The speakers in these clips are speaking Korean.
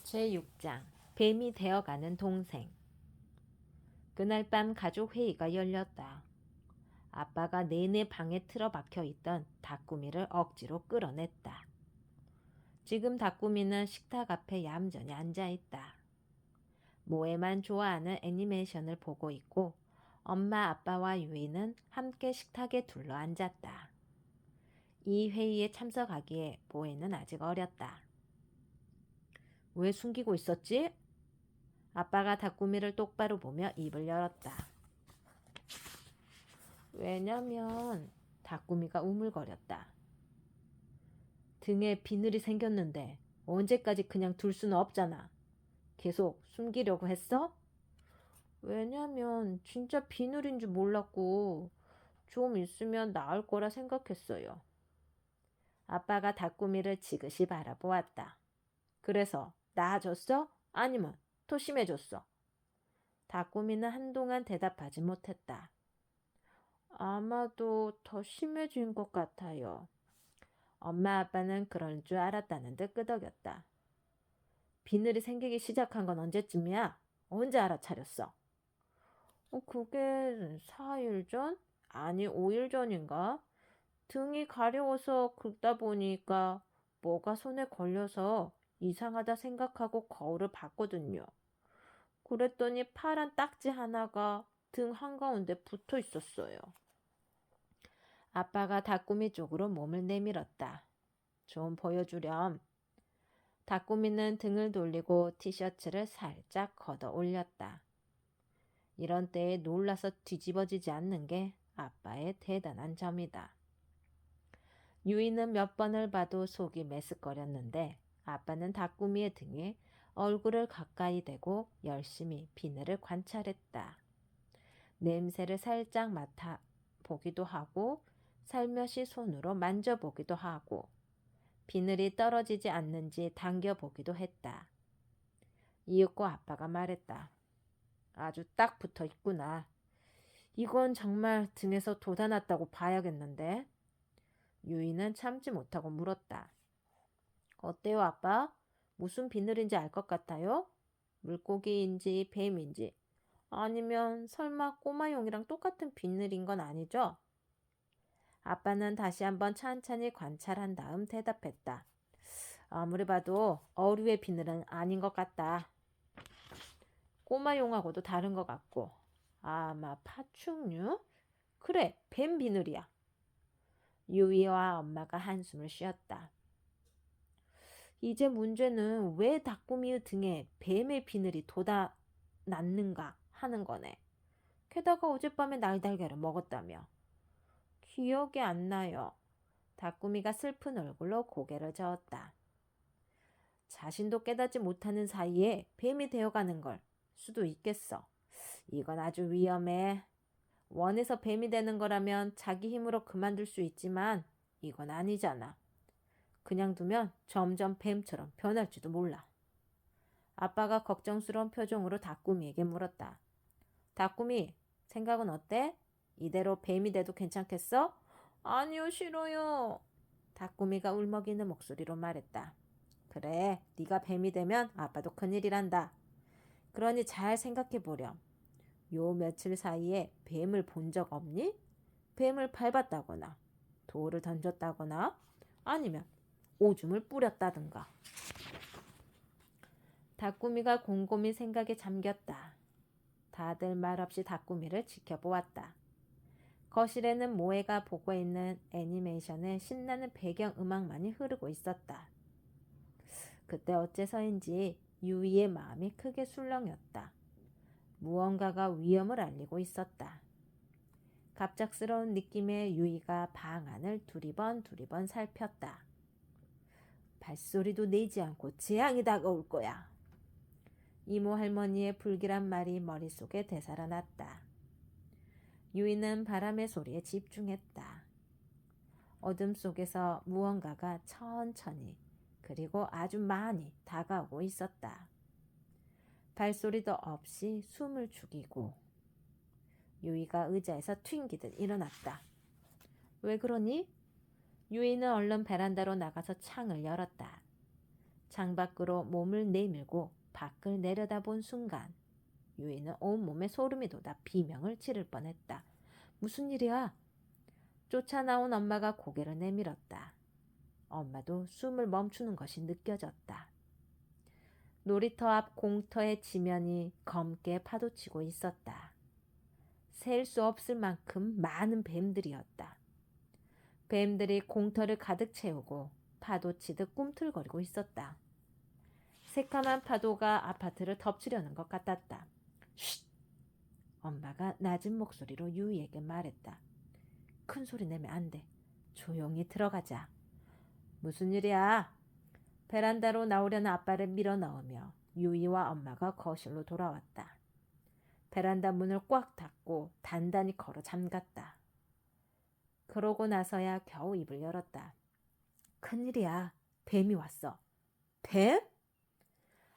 제6장 뱀이 되어가는 동생. 그날 밤 가족 회의가 열렸다. 아빠가 내내 방에 틀어박혀 있던 다꾸미를 억지로 끌어냈다. 지금 다꾸미는 식탁 앞에 얌전히 앉아있다. 모에만 좋아하는 애니메이션을 보고 있고 엄마 아빠와 유이는 함께 식탁에 둘러앉았다. 이 회의에 참석하기에 모에는 아직 어렸다. 왜 숨기고 있었지? 아빠가 다꾸미를 똑바로 보며 입을 열었다. 왜냐면 다꾸미가 우물거렸다. 등에 비늘이 생겼는데 언제까지 그냥 둘 수는 없잖아. 계속 숨기려고 했어? 왜냐면 진짜 비늘인 줄 몰랐고 좀 있으면 나을 거라 생각했어요. 아빠가 다꾸미를 지그시 바라보았다. 그래서 나아졌어? 아니면 더 심해졌어? 다꾸미는 한동안 대답하지 못했다. 아마도 더 심해진 것 같아요. 엄마 아빠는 그럴 줄 알았다는 듯 끄덕였다. 비늘이 생기기 시작한 건 언제쯤이야? 언제 알아차렸어? 그게 4일 전? 아니 5일 전인가? 등이 가려워서 긁다 보니까 뭐가 손에 걸려서 이상하다 생각하고 거울을 봤거든요. 그랬더니 파란 딱지 하나가 등 한가운데 붙어 있었어요. 아빠가 다꾸미 쪽으로 몸을 내밀었다. 좀 보여주렴. 다꾸미는 등을 돌리고 티셔츠를 살짝 걷어 올렸다. 이런 때에 놀라서 뒤집어지지 않는 게 아빠의 대단한 점이다. 유이는 몇 번을 봐도 속이 메스꺼렸는데 아빠는 다꾸미의 등에 얼굴을 가까이 대고 열심히 비늘을 관찰했다. 냄새를 살짝 맡아보기도 하고 살며시 손으로 만져보기도 하고 비늘이 떨어지지 않는지 당겨보기도 했다. 이윽고 아빠가 말했다. 아주 딱 붙어 있구나. 이건 정말 등에서 돋아났다고 봐야겠는데? 유이는 참지 못하고 물었다. 어때요, 아빠? 무슨 비늘인지 알 것 같아요? 물고기인지 뱀인지 아니면 설마 꼬마용이랑 똑같은 비늘인 건 아니죠? 아빠는 다시 한번 찬찬히 관찰한 다음 대답했다. 아무리 봐도 어류의 비늘은 아닌 것 같다. 꼬마용하고도 다른 것 같고 아마 파충류? 그래, 뱀 비늘이야. 유이와 엄마가 한숨을 쉬었다. 이제 문제는 왜 다꾸미의 등에 뱀의 비늘이 돋아났는가 하는 거네. 게다가 어젯밤에 날달걀을 먹었다며. 기억이 안 나요. 다꾸미가 슬픈 얼굴로 고개를 저었다. 자신도 깨닫지 못하는 사이에 뱀이 되어가는 걸 수도 있겠어. 이건 아주 위험해. 원해서 뱀이 되는 거라면 자기 힘으로 그만둘 수 있지만 이건 아니잖아. 그냥 두면 점점 뱀처럼 변할지도 몰라. 아빠가 걱정스러운 표정으로 다꾸미에게 물었다. 다꾸미, 생각은 어때? 이대로 뱀이 돼도 괜찮겠어? 아니요, 싫어요. 다꾸미가 울먹이는 목소리로 말했다. 그래, 네가 뱀이 되면 아빠도 큰일이란다. 그러니 잘 생각해 보렴. 요 며칠 사이에 뱀을 본 적 없니? 뱀을 밟았다거나 돌을 던졌다거나 아니면 오줌을 뿌렸다든가. 다꾸미가 곰곰이 생각에 잠겼다. 다들 말없이 다꾸미를 지켜보았다. 거실에는 모에가 보고 있는 애니메이션의 신나는 배경음악만이 흐르고 있었다. 그때 어째서인지 유이의 마음이 크게 술렁였다. 무언가가 위험을 알리고 있었다. 갑작스러운 느낌에 유이가 방 안을 두리번 살폈다. 발소리도 내지 않고 재앙이 다가올 거야. 이모 할머니의 불길한 말이 머릿속에 되살아났다. 유이는 바람의 소리에 집중했다. 어둠 속에서 무언가가 천천히 그리고 아주 많이 다가오고 있었다. 발소리도 없이 숨을 죽이고 유이가 의자에서 튕기듯 일어났다. 왜 그러니? 유이는 얼른 베란다로 나가서 창을 열었다. 창밖으로 몸을 내밀고 밖을 내려다본 순간 유이는 온몸에 소름이 돋아 비명을 지를 뻔했다. 무슨 일이야? 쫓아나온 엄마가 고개를 내밀었다. 엄마도 숨을 멈추는 것이 느껴졌다. 놀이터 앞 공터의 지면이 검게 파도치고 있었다. 셀 수 없을 만큼 많은 뱀들이었다. 뱀들이 공터를 가득 채우고 파도치듯 꿈틀거리고 있었다. 새까만 파도가 아파트를 덮치려는 것 같았다. 쉿! 엄마가 낮은 목소리로 유이에게 말했다. 큰 소리 내면 안 돼. 조용히 들어가자. 무슨 일이야? 베란다로 나오려는 아빠를 밀어넣으며 유이와 엄마가 거실로 돌아왔다. 베란다 문을 꽉 닫고 단단히 걸어 잠갔다. 그러고 나서야 겨우 입을 열었다. 큰일이야. 뱀이 왔어. 뱀?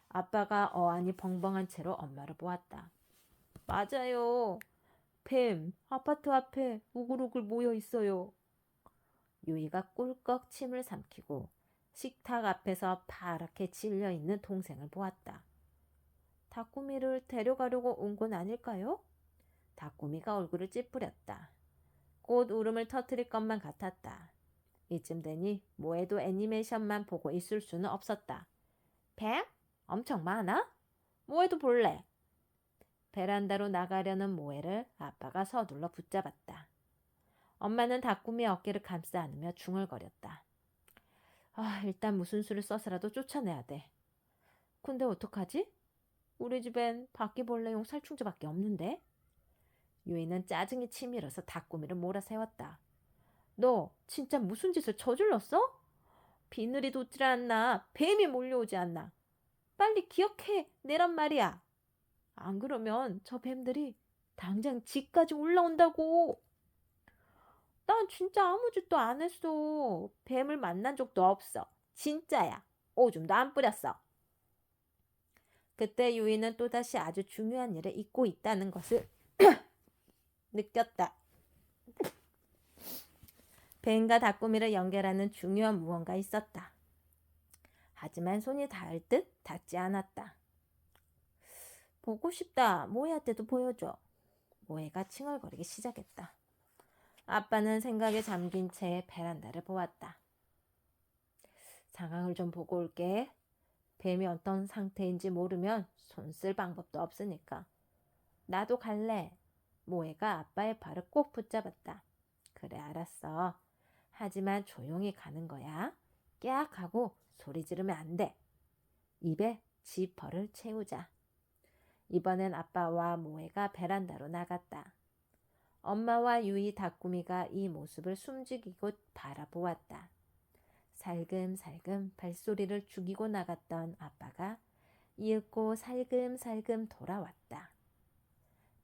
아빠가 어안이 벙벙한 채로 엄마를 보았다. 맞아요. 뱀, 아파트 앞에 우글우글 모여 있어요. 유이가 꿀꺽 침을 삼키고 식탁 앞에서 파랗게 질려있는 동생을 보았다. 다꾸미를 데려가려고 온 건 아닐까요? 다꾸미가 얼굴을 찌푸렸다. 곧 울음을 터뜨릴 것만 같았다. 이쯤 되니 뭐해도 애니메이션만 보고 있을 수는 없었다. 뱀? 엄청 많아? 뭐해도 볼래. 베란다로 나가려는 모해를 아빠가 서둘러 붙잡았다. 엄마는 다꾸미의 어깨를 감싸 안으며 중얼거렸다. 일단 무슨 수를 써서라도 쫓아내야 돼. 근데 어떡하지? 우리 집엔 바퀴벌레용 살충제밖에 없는데? 유이는 짜증이 치밀어서 다꾸미를 몰아세웠다. 너 진짜 무슨 짓을 저질렀어? 비늘이 돋질 않나? 뱀이 몰려오지 않나? 빨리 기억해 내란 말이야. 안 그러면 저 뱀들이 당장 집까지 올라온다고. 난 진짜 아무 짓도 안 했어. 뱀을 만난 적도 없어. 진짜야. 오줌도 안 뿌렸어. 그때 유이는 또다시 아주 중요한 일을 잊고 있다는 것을 느꼈다. 뱀과 다꾸미를 연결하는 중요한 무언가 있었다. 하지만 손이 닿을 듯 닿지 않았다. 보고 싶다. 모해한테도 보여줘. 모해가 칭얼거리기 시작했다. 아빠는 생각에 잠긴 채 베란다를 보았다. 상황을 좀 보고 올게. 뱀이 어떤 상태인지 모르면 손 쓸 방법도 없으니까. 나도 갈래. 모해가 아빠의 발을 꼭 붙잡았다. 그래, 알았어. 하지만 조용히 가는 거야. 깨악 하고 소리 지르면 안 돼. 입에 지퍼를 채우자. 이번엔 아빠와 모해가 베란다로 나갔다. 엄마와 유이 다꾸미가 이 모습을 숨죽이고 바라보았다. 살금살금 발소리를 죽이고 나갔던 아빠가 이윽고 살금살금 돌아왔다.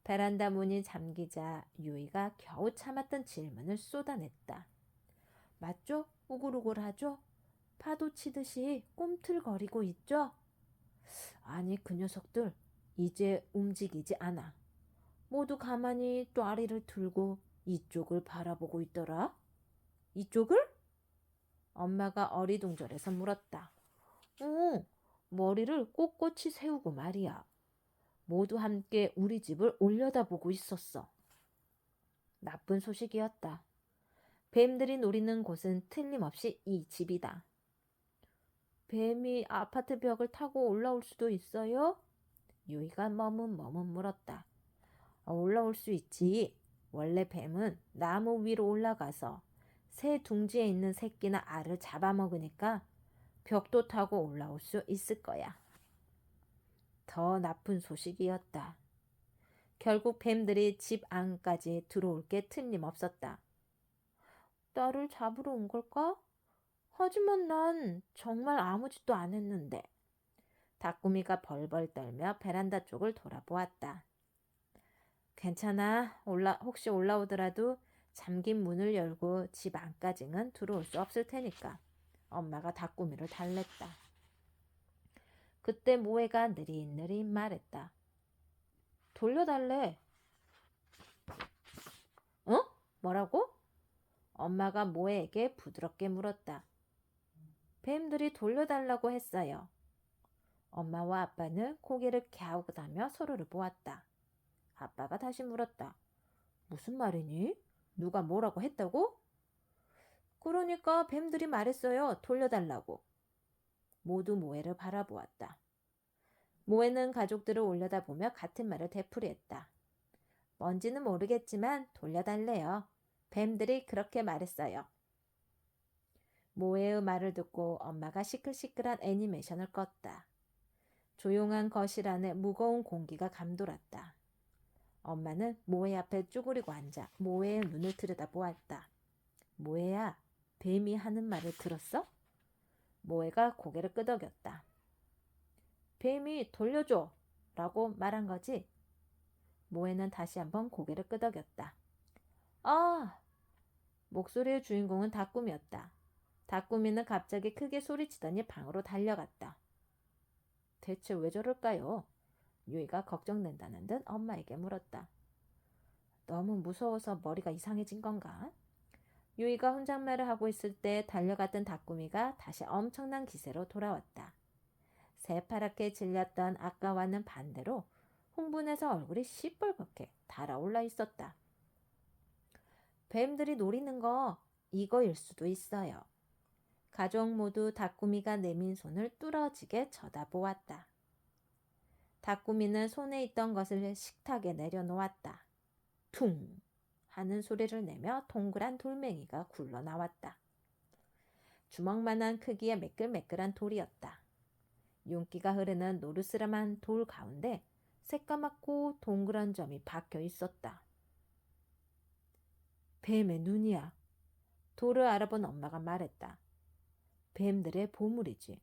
베란다 문이 잠기자 유이가 겨우 참았던 질문을 쏟아냈다. 맞죠? 우글우글하죠? 파도 치듯이 꿈틀거리고 있죠? 아니, 그 녀석들 이제 움직이지 않아. 모두 가만히 또아리를 들고 이쪽을 바라보고 있더라. 이쪽을? 엄마가 어리둥절해서 물었다. 머리를 꼿꼿이 세우고 말이야. 모두 함께 우리 집을 올려다보고 있었어. 나쁜 소식이었다. 뱀들이 노리는 곳은 틀림없이 이 집이다. 뱀이 아파트 벽을 타고 올라올 수도 있어요? 유이가 머뭇머뭇 물었다. 올라올 수 있지. 원래 뱀은 나무 위로 올라가서 새 둥지에 있는 새끼나 알을 잡아먹으니까 벽도 타고 올라올 수 있을 거야. 더 나쁜 소식이었다. 결국 뱀들이 집 안까지 들어올 게 틀림없었다. 나를 잡으러 온 걸까? 하지만 난 정말 아무 짓도 안 했는데. 다꾸미가 벌벌 떨며 베란다 쪽을 돌아보았다. 괜찮아. 혹시 올라오더라도 잠긴 문을 열고 집 안까지는 들어올 수 없을 테니까. 엄마가 다꾸미를 달랬다. 그때 모해가 느릿느릿 말했다. 돌려달래. 뭐라고? 엄마가 모해에게 부드럽게 물었다. 뱀들이 돌려달라고 했어요. 엄마와 아빠는 고개를 갸우다며 서로를 보았다. 아빠가 다시 물었다. 무슨 말이니? 누가 뭐라고 했다고? 그러니까 뱀들이 말했어요. 돌려달라고. 모두 모에를 바라보았다. 모에는 가족들을 올려다보며 같은 말을 되풀이했다. 뭔지는 모르겠지만 돌려달래요. 뱀들이 그렇게 말했어요. 모에의 말을 듣고 엄마가 시끌시끌한 애니메이션을 껐다. 조용한 거실 안에 무거운 공기가 감돌았다. 엄마는 모에 앞에 쭈그리고 앉아 모에의 눈을 들여다보았다. 모에야, 뱀이 하는 말을 들었어? 모에가 고개를 끄덕였다. 뱀이 돌려줘! 라고 말한 거지? 모에는 다시 한번 고개를 끄덕였다. 아! 목소리의 주인공은 다꾸미였다. 다꾸미는 갑자기 크게 소리치더니 방으로 달려갔다. 대체 왜 저럴까요? 유이가 걱정된다는 듯 엄마에게 물었다. 너무 무서워서 머리가 이상해진 건가? 유이가 혼잣말을 하고 있을 때 달려갔던 다꾸미가 다시 엄청난 기세로 돌아왔다. 새파랗게 질렸던 아까와는 반대로 흥분해서 얼굴이 시뻘겋게 달아올라 있었다. 뱀들이 노리는 거 이거일 수도 있어요. 가족 모두 다꾸미가 내민 손을 뚫어지게 쳐다보았다. 다꾸미는 손에 있던 것을 식탁에 내려놓았다. 퉁 하는 소리를 내며 동그란 돌멩이가 굴러나왔다. 주먹만한 크기의 매끌매끌한 돌이었다. 윤기가 흐르는 노르스름한 돌 가운데 새까맣고 동그란 점이 박혀 있었다. 뱀의 눈이야. 돌을 알아본 엄마가 말했다. 뱀들의 보물이지.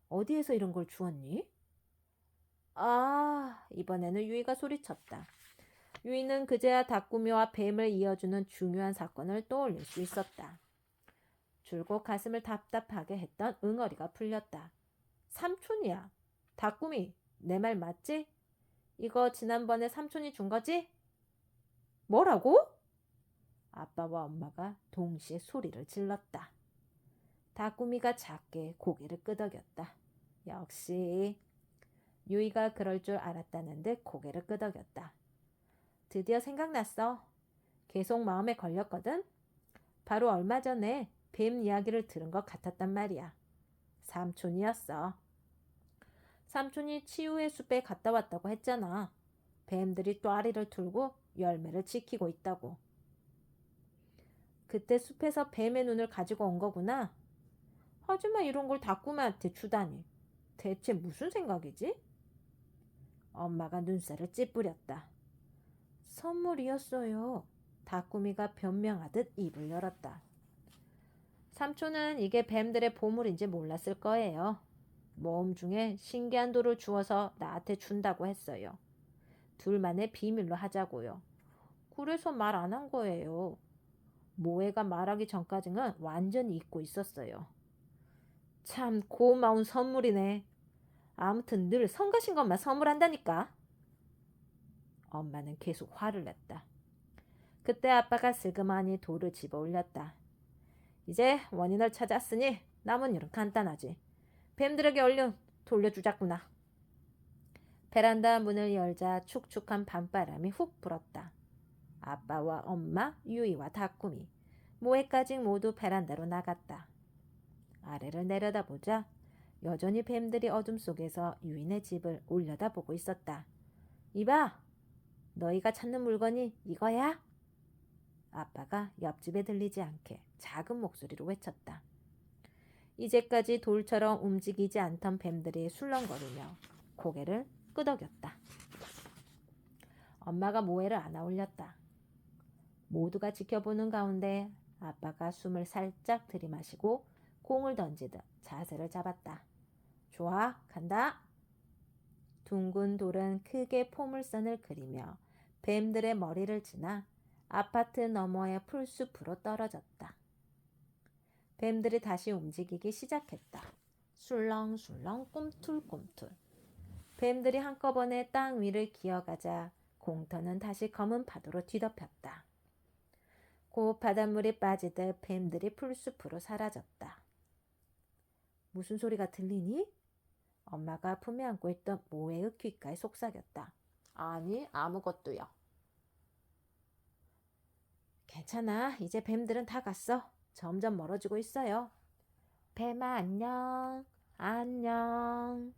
어디에서 이런 걸 주웠니? 아, 이번에는 유이가 소리쳤다. 유이는 그제야 다꾸미와 뱀을 이어주는 중요한 사건을 떠올릴 수 있었다. 줄곧 가슴을 답답하게 했던 응어리가 풀렸다. 삼촌이야. 다꾸미, 내 말 맞지? 이거 지난번에 삼촌이 준 거지? 뭐라고? 아빠와 엄마가 동시에 소리를 질렀다. 다꾸미가 작게 고개를 끄덕였다. 역시 유이가 그럴 줄 알았다는 듯 고개를 끄덕였다. 드디어 생각났어. 계속 마음에 걸렸거든. 바로 얼마 전에 뱀 이야기를 들은 것 같았단 말이야. 삼촌이었어. 삼촌이 치유의 숲에 갔다 왔다고 했잖아. 뱀들이 또아리를 틀고 열매를 지키고 있다고. 그때 숲에서 뱀의 눈을 가지고 온 거구나. 하지만 이런 걸 다꾸미한테 주다니. 대체 무슨 생각이지? 엄마가 눈살을 찌푸렸다. 선물이었어요. 다꾸미가 변명하듯 입을 열었다. 삼촌은 이게 뱀들의 보물인지 몰랐을 거예요. 모험 중에 신기한 돌을 주워서 나한테 준다고 했어요. 둘만의 비밀로 하자고요. 그래서 말 안 한 거예요. 모에가 말하기 전까지는 완전히 잊고 있었어요. 참 고마운 선물이네. 아무튼 늘 성가신 것만 선물한다니까. 엄마는 계속 화를 냈다. 그때 아빠가 슬그머니 돌을 집어 올렸다. 이제 원인을 찾았으니 남은 일은 간단하지. 뱀들에게 얼른 돌려주자꾸나. 베란다 문을 열자 축축한 밤바람이 훅 불었다. 아빠와 엄마, 유이와 다꾸미, 모에까지 모두 베란다로 나갔다. 아래를 내려다보자 여전히 뱀들이 어둠 속에서 유인의 집을 올려다보고 있었다. 이봐! 너희가 찾는 물건이 이거야? 아빠가 옆집에 들리지 않게 작은 목소리로 외쳤다. 이제까지 돌처럼 움직이지 않던 뱀들이 술렁거리며 고개를 끄덕였다. 엄마가 모에를 안아 올렸다. 모두가 지켜보는 가운데 아빠가 숨을 살짝 들이마시고 공을 던지듯 자세를 잡았다. 좋아, 간다. 둥근 돌은 크게 포물선을 그리며 뱀들의 머리를 지나 아파트 너머의 풀숲으로 떨어졌다. 뱀들이 다시 움직이기 시작했다. 술렁술렁 꿈틀꿈틀. 뱀들이 한꺼번에 땅 위를 기어가자 공터는 다시 검은 파도로 뒤덮였다. 곧 바닷물이 빠지듯 뱀들이 풀숲으로 사라졌다. 무슨 소리가 들리니? 엄마가 품에 안고 있던 모에의 귓가에 속삭였다. 아니, 아무것도요. 괜찮아. 이제 뱀들은 다 갔어. 점점 멀어지고 있어요. 뱀아, 안녕. 안녕.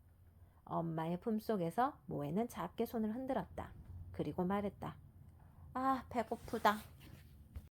엄마의 품속에서 모에는 작게 손을 흔들었다. 그리고 말했다. 아, 배고프다.